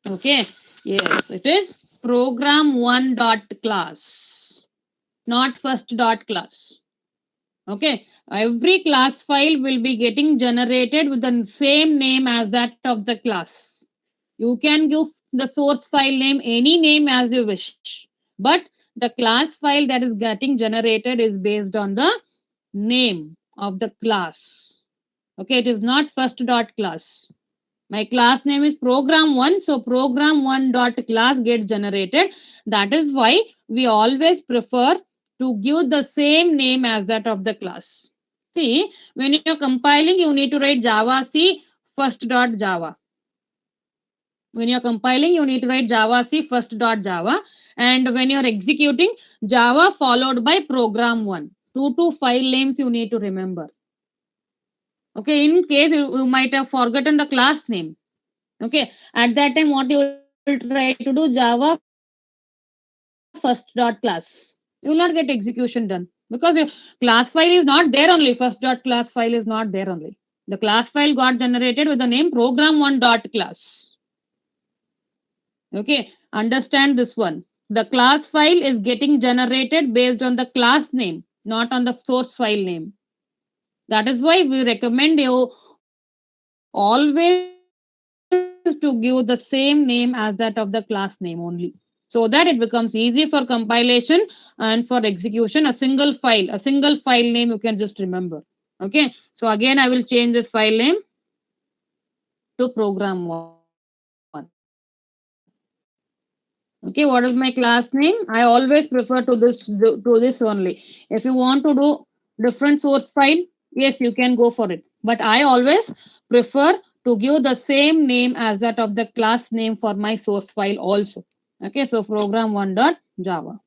Okay. Yes, it is program1 dot class, not first dot class. Okay. Every class file will be getting generated with the same name as that of the class. You can give the source file name any name as you wish, but the class file that is getting generated is based on the name of the class. Okay, it is not first dot class. My class name is program1, so program1 dot class gets generated. That is why we always prefer to give the same name as that of the class. See, when you're compiling, you need to write Java C first dot Java. When you're compiling, you need to write Java C first dot Java. And when you're executing, Java followed by program1. 2 to 5 names you need to remember. Okay, in case you might have forgotten the class name. Okay, at that time, what you will try to do, Java first dot class. You will not get execution done because your class file is not there only. First dot class file is not there only. The class file got generated with the name program1 dot class. Okay, understand this one. The class file is getting generated based on the class name, not on the source file name. That is why we recommend you always to give the same name as that of the class name only, so that it becomes easy for compilation and for execution. A single file name you can just remember. Okay, so again I will change this file name to program1. Okay, what is my class name? I always prefer to this only. If you want to do different source file, yes, you can go for it. But I always prefer to give the same name as that of the class name for my source file also. Okay, so program1 dot Java.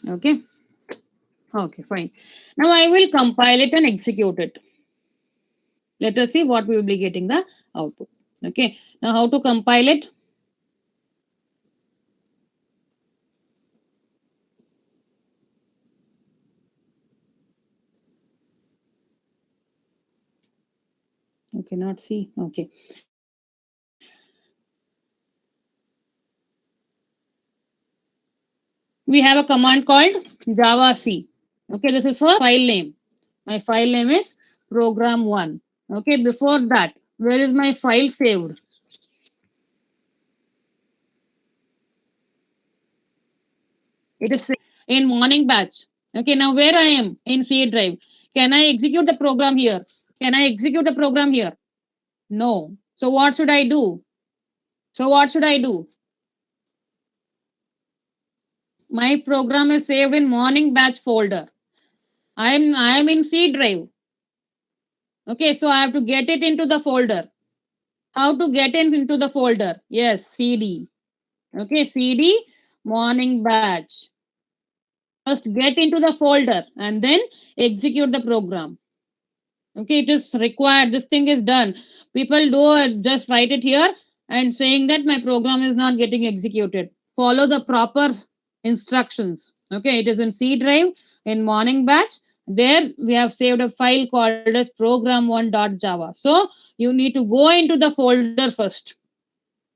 Okay, okay, fine. Now I will compile it and execute it. Let us see what we will be getting the output. Okay, now how to compile it? Okay, not see. Okay. We have a command called Java C. Okay, this is for file name. My file name is program1. Okay, before that, where is my file saved? It is in morning batch. Okay, now where I am in C drive. Can I execute the program here? Can I execute the program here? No. So what should I do? So what should I do? My program is saved in morning batch folder. I am in C drive. Okay, so I have to get it into the folder. How to get it into the folder? Yes, CD. Okay, CD morning batch. First get into the folder and then execute the program. Okay, it is required. This thing is done. People do just write it here and saying that my program is not getting executed. Follow the proper instructions. Okay, it is in C drive in morning batch. There we have saved a file called as program1.java. So you need to go into the folder first.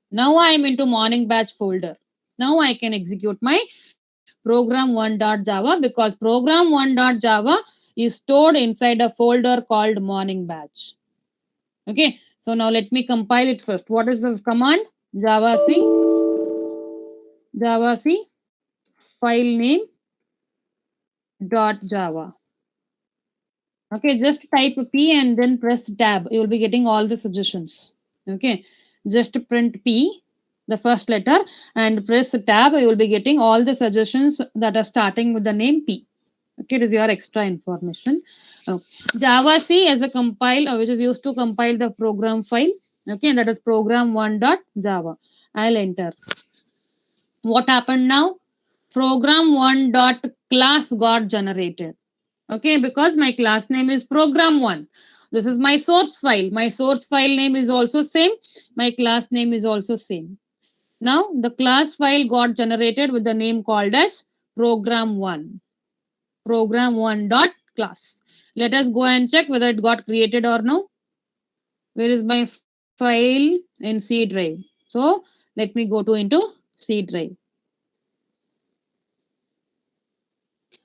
Now I am into morning batch folder. Now I can execute my program1.java because program1.java is stored inside a folder called morning batch. Okay, so now let me compile it first. What is the command? Java C file name dot Java. Okay, just type P and then press tab. You will be getting all the suggestions. Okay, just print P, the first letter, and press tab. You will be getting all the suggestions that are starting with the name P. Okay, it is your extra information. Oh, Java C as a compile, which is used to compile the program file. Okay, that is program1.java. I'll enter. What happened now? Program1.class got generated. Okay, because my class name is program1. This is my source file. My source file name is also same. My class name is also same. Now the class file got generated with the name called as program1. Program1.class. Let us go and check whether it got created or no. Where is my file? In C drive. So let me go to into C drive.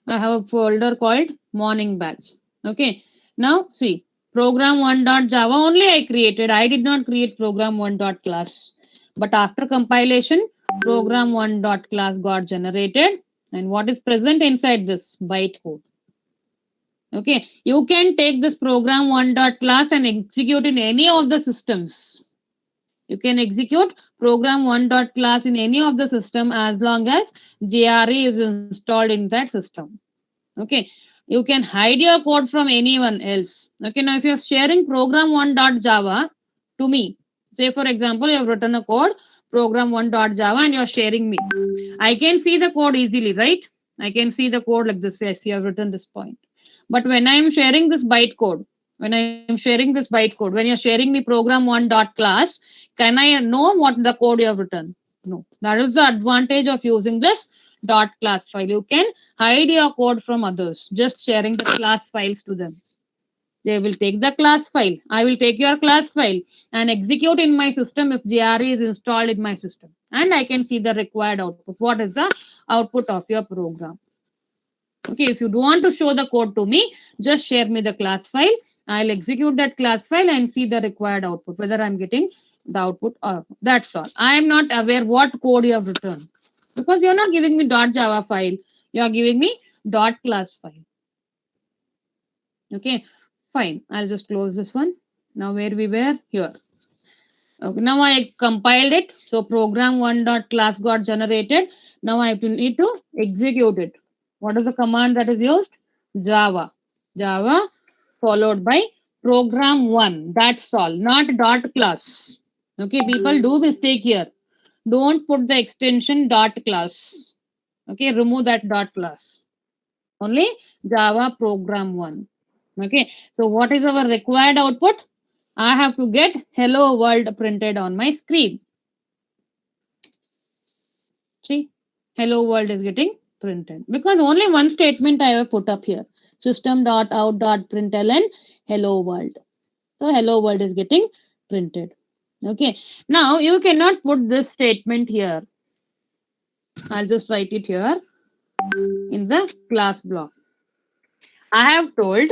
I have a folder called morning batch. Okay. Now see, program1.java only I created. I did not create program1.class. But after compilation, program1.class got generated. And what is present inside this bytecode? Okay. You can take this program1.class and execute in any of the systems. You can execute program1.class in any of the system as long as JRE is installed in that system. Okay, you can hide your code from anyone else. Okay, now if you're sharing program1.java to me, say for example, you have written a code program1.java and you're sharing me. I can see the code easily, right? I can see the code like this. Yes, you have written this point. But when I am sharing this bytecode, when you're sharing me program1.class, can I know what the code you have written? No. That is the advantage of using this dot class file. You can hide your code from others, just sharing the class files to them. They will take the class file. I will take your class file and execute in my system if GRE is installed in my system. And I can see the required output. What is the output of your program? Okay, if you don't want to show the code to me, just share me the class file. I'll execute that class file and see the required output, whether I'm getting the output or not. That's all. I am not aware what code you have written because you're not giving me .java file. You are giving me .class file. Okay, fine. I'll just close this one. Now where we were here. Okay, now I compiled it. So program1.class got generated. Now I need to execute it. What is the command that is used? Java. Java followed by program1. That's all. Not dot class. Okay, people do mistake here. Don't put the extension dot class. Okay, remove that dot class. Only Java program1. Okay, so what is our required output? I have to get hello world printed on my screen. See, hello world is getting printed because only one statement I have put up here. System.out.println hello world. So hello world is getting printed. Okay. Now you cannot put this statement here. I'll just write it here in the class block. I have told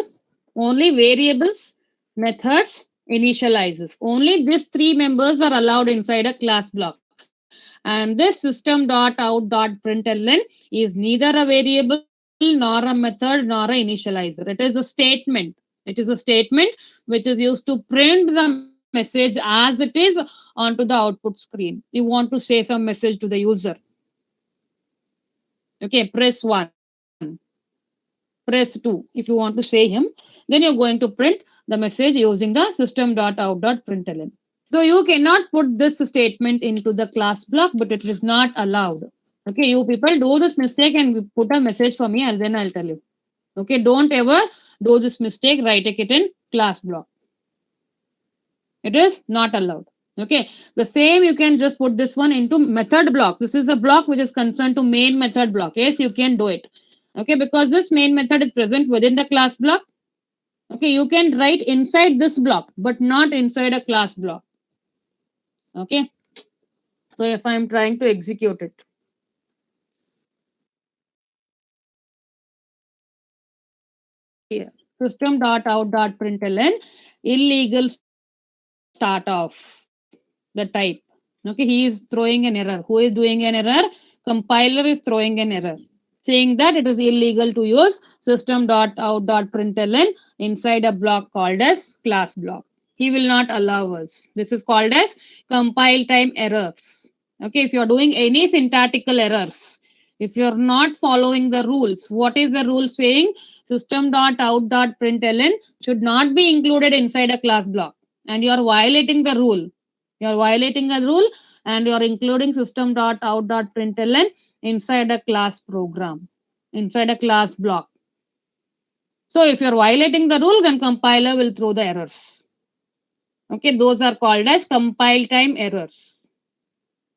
only variables, methods, initializers. Only these three members are allowed inside a class block. And this system.out.println is neither a variable nor a method nor an initializer. It is a statement. It is a statement which is used to print the message as it is onto the output screen. You want to say some message to the user. Okay, press 1. Press 2. If you want to say him, then you're going to print the message using the system.out.println. So you cannot put this statement into the class block, but it is not allowed. Okay, you people do this mistake and put a message for me and then I'll tell you. Okay, don't ever do this mistake, write it in class block. It is not allowed. Okay, the same you can just put this one into method block. This is a block which is concerned to main method block. Yes, you can do it. Okay, because this main method is present within the class block. Okay, you can write inside this block, but not inside a class block. Okay, so if I'm trying to execute it, here system.out.println illegal start off the type. Okay, he is throwing an error. Who is doing an error? Compiler is throwing an error saying that it is illegal to use system.out.println inside a block called as class block. He will not allow us. This is called as compile time errors. Okay, if you are doing any syntactical errors, if you're not following the rules, what is the rule saying? System.out.println should not be included inside a class block. And you are violating the rule. You are violating a rule and you are including system.out.println inside a class program, inside a class block. So if you're violating the rule, then compiler will throw the errors. Okay, those are called as compile time errors.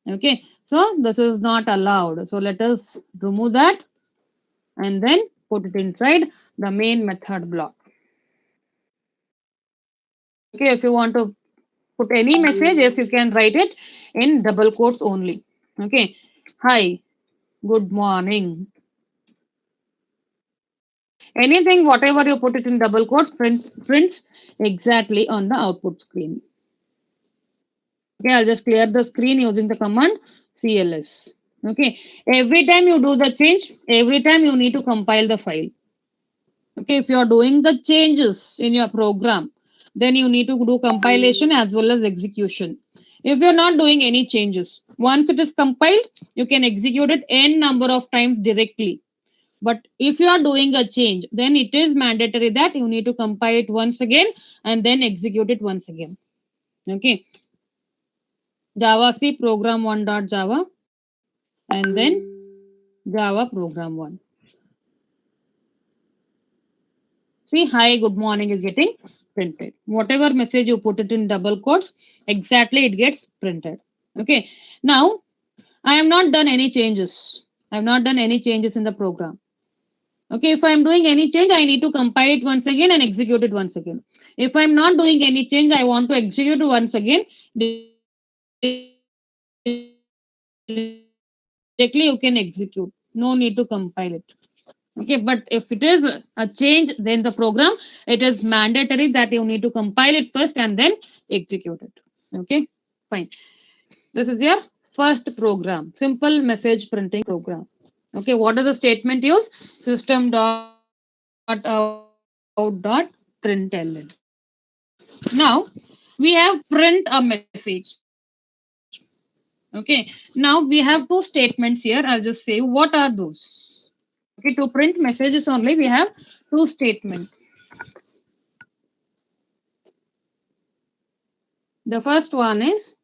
Okay, so this is not allowed. So let us remove that and then put it inside the main method block. Okay, if you want to put any message, yes, you can write it in double quotes only. Okay. Hi, good morning. Anything, whatever you put it in double quotes, prints exactly on the output screen. Okay, I'll just clear the screen using the command CLS. Okay, every time you do the change, every time you need to compile the file. Okay, if you are doing the changes in your program, then you need to do compilation as well as execution. If you're not doing any changes, once it is compiled, you can execute it n number of times directly. But if you are doing a change, then it is mandatory that you need to compile it once again and then execute it once again. Okay. Java C program 1.java and then Java program 1. See, hi, good morning is getting printed. Whatever message you put it in double quotes, exactly it gets printed. Okay. Now, I have not done any changes. I have not done any changes in the program. Okay, if I'm doing any change, I need to compile it once again and execute it once again. If I'm not doing any change, I want to execute it once again. Directly, you can execute. No need to compile it. Okay, but if it is a change, then the program, it is mandatory that you need to compile it first and then execute it. Okay, fine. This is your first program, simple message printing program. Okay, what does the statement use? System.out.println. Now, we have print a message. Okay, now we have two statements here. I'll just say what are those. Okay, to print messages only, we have two statements. The first one is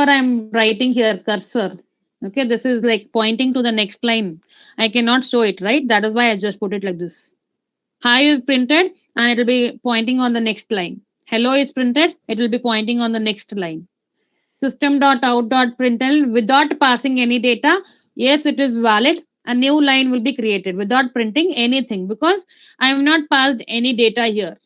I'm writing here, cursor. Okay, this is like pointing to the next line. I cannot show it, right? That is why I just put it like this. Hi is printed and it will be pointing on the next line. Hello is printed, it will be pointing on the next line. System.out.println without passing any data. Yes, it is valid. A new line will be created without printing anything because I have not passed any data here.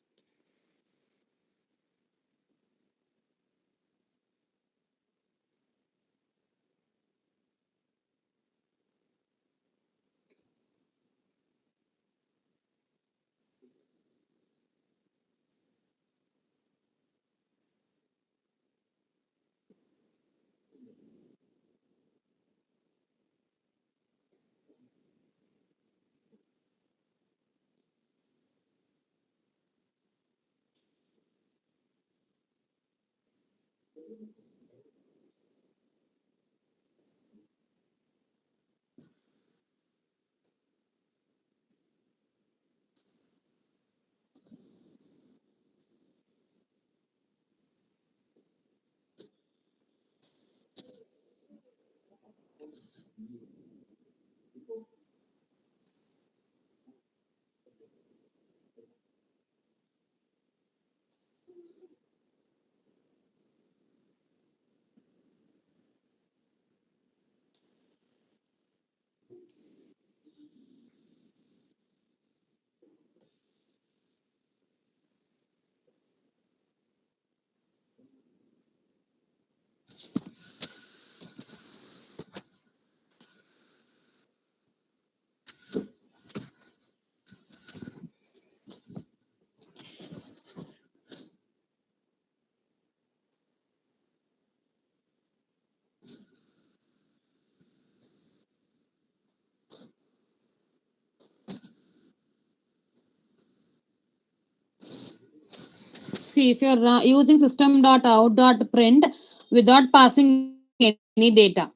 See, if you're using system.out.print without passing any data.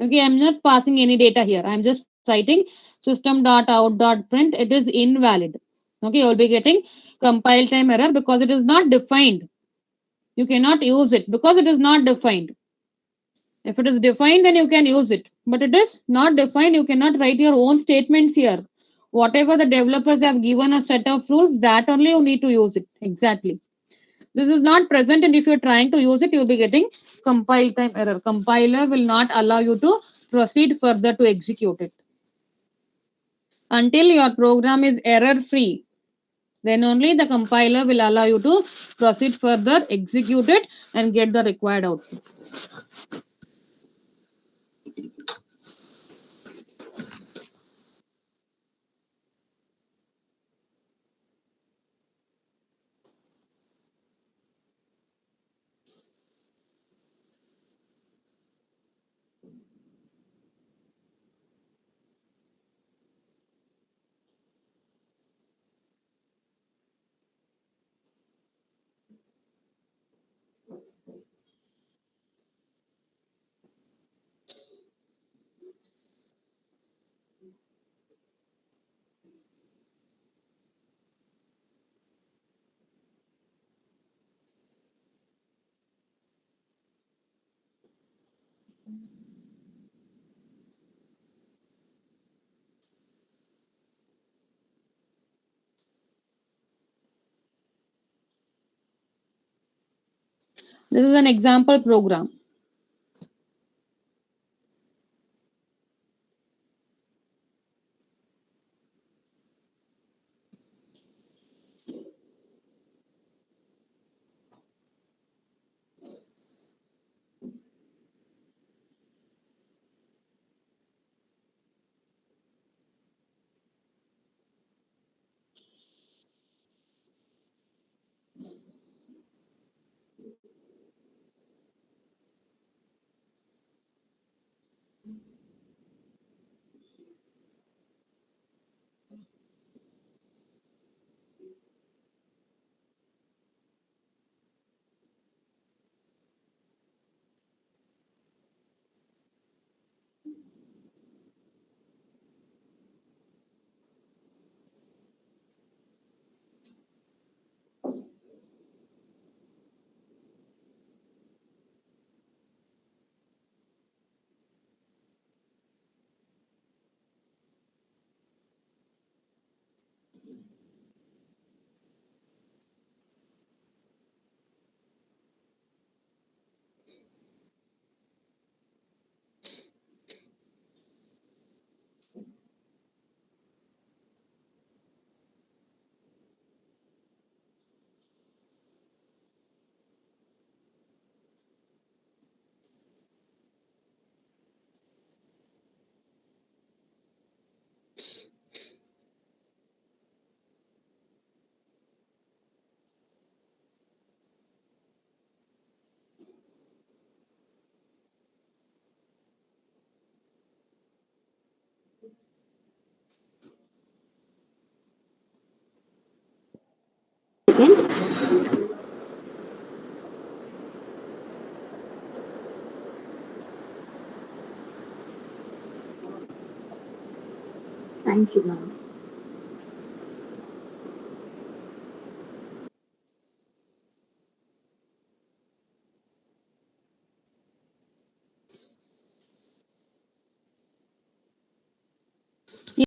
Okay, I'm not passing any data here. I'm just writing system.out.print. It is invalid. Okay, you'll be getting compile time error because it is not defined. You cannot use it because it is not defined. If it is defined, then you can use it. But it is not defined. You cannot write your own statements here. Whatever the developers have given a set of rules, that only you need to use it. Exactly. This is not present, and if you're trying to use it, you'll be getting compile time error. Compiler will not allow you to proceed further to execute it. Until your program is error free, then only the compiler will allow you to proceed further, execute it, and get the required output. This is an example program. second. Thank you, ma'am.